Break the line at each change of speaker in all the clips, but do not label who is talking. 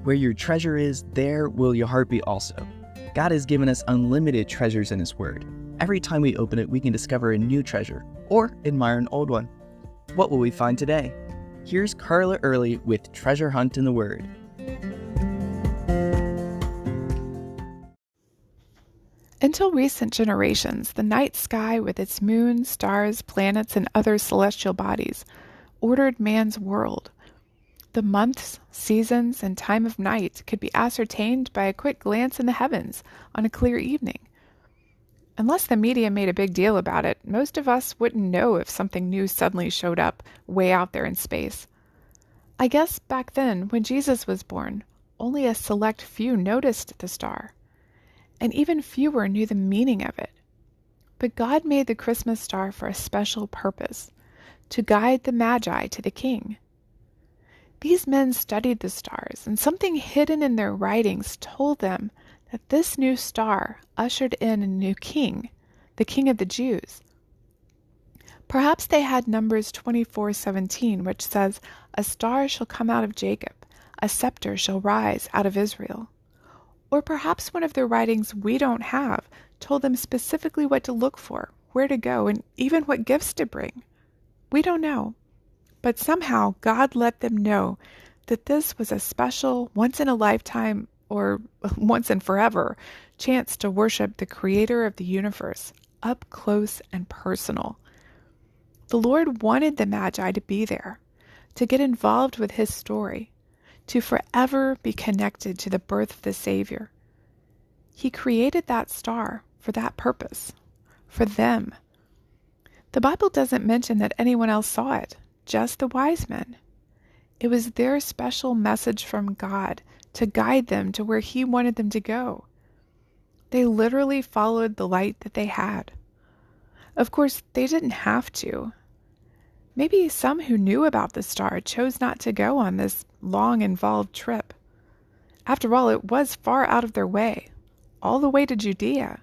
Where your treasure is, there will your heart be also. God has given us unlimited treasures in His Word. Every time we open it, we can discover a new treasure or admire an old one. What will we find today? Here's Carla Early with Treasure Hunt in the Word.
Until recent generations, the night sky with its moons, stars, planets, and other celestial bodies ordered man's world. The months, seasons, and time of night could be ascertained by a quick glance in the heavens on a clear evening. Unless the media made a big deal about it, most of us wouldn't know if something new suddenly showed up way out there in space. I guess back then, when Jesus was born, only a select few noticed the star, and even fewer knew the meaning of it. But God made the Christmas star for a special purpose, to guide the Magi to the King. These men studied the stars, and something hidden in their writings told them that this new star ushered in a new king, the King of the Jews. Perhaps they had Numbers 24:17, which says, "A star shall come out of Jacob, a scepter shall rise out of Israel." Or perhaps one of their writings we don't have told them specifically what to look for, where to go, and even what gifts to bring. We don't know. But somehow God let them know that this was a special, once-in-a-lifetime, or once and forever, chance to worship the Creator of the universe, up close and personal. The Lord wanted the Magi to be there, to get involved with His story, to forever be connected to the birth of the Savior. He created that star for that purpose, for them. The Bible doesn't mention that anyone else saw it, just the wise men. It was their special message from God to guide them to where He wanted them to go. They literally followed the light that they had. Of course, they didn't have to. Maybe some who knew about the star chose not to go on this long, involved trip. After all, it was far out of their way, all the way to Judea.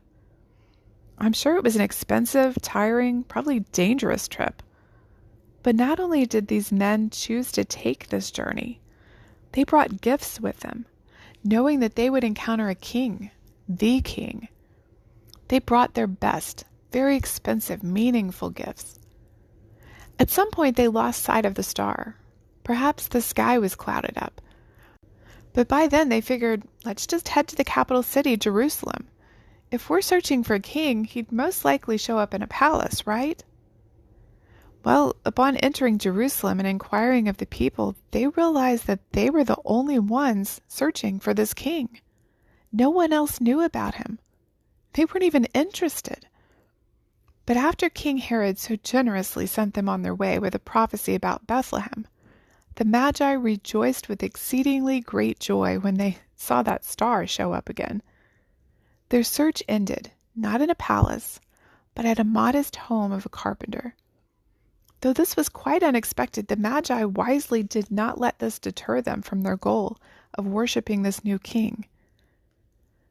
I'm sure it was an expensive, tiring, probably dangerous trip. But not only did these men choose to take this journey, they brought gifts with them, knowing that they would encounter a king, the king. They brought their best, very expensive, meaningful gifts. At some point, they lost sight of the star. Perhaps the sky was clouded up. But by then, they figured, let's just head to the capital city, Jerusalem. If we're searching for a king, he'd most likely show up in a palace, right? Well, upon entering Jerusalem and inquiring of the people, they realized that they were the only ones searching for this king. No one else knew about him. They weren't even interested. But after King Herod so generously sent them on their way with a prophecy about Bethlehem, the Magi rejoiced with exceedingly great joy when they saw that star show up again. Their search ended, not in a palace, but at a modest home of a carpenter. Though this was quite unexpected, the Magi wisely did not let this deter them from their goal of worshiping this new king.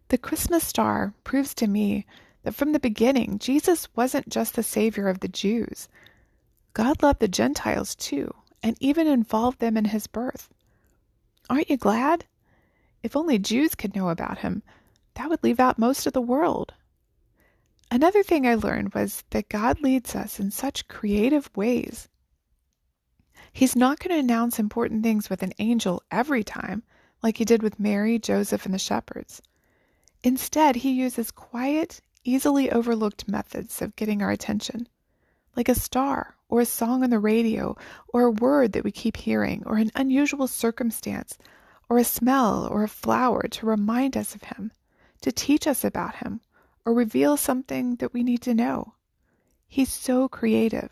The Christmas star proves to me that from the beginning, Jesus wasn't just the Savior of the Jews. God loved the Gentiles too, and even involved them in His birth. Aren't you glad? If only Jews could know about Him, that would leave out most of the world. Another thing I learned was that God leads us in such creative ways. He's not going to announce important things with an angel every time, like He did with Mary, Joseph, and the shepherds. Instead, He uses quiet, easily overlooked methods of getting our attention, like a star, or a song on the radio, or a word that we keep hearing, or an unusual circumstance, or a smell, or a flower to remind us of Him, to teach us about Him, or reveal something that we need to know. He's so creative.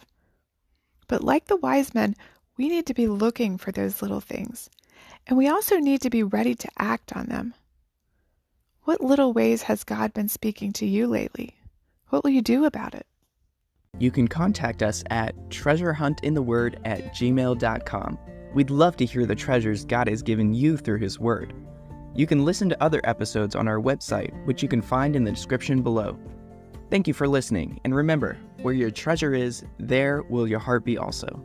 But like the wise men, we need to be looking for those little things, and we also need to be ready to act on them. What little ways has God been speaking to you lately? What will you do about it?
You can contact us at treasurehuntintheword@gmail.com. We'd love to hear the treasures God has given you through His Word. You can listen to other episodes on our website, which you can find in the description below. Thank you for listening, and remember, where your treasure is, there will your heart be also.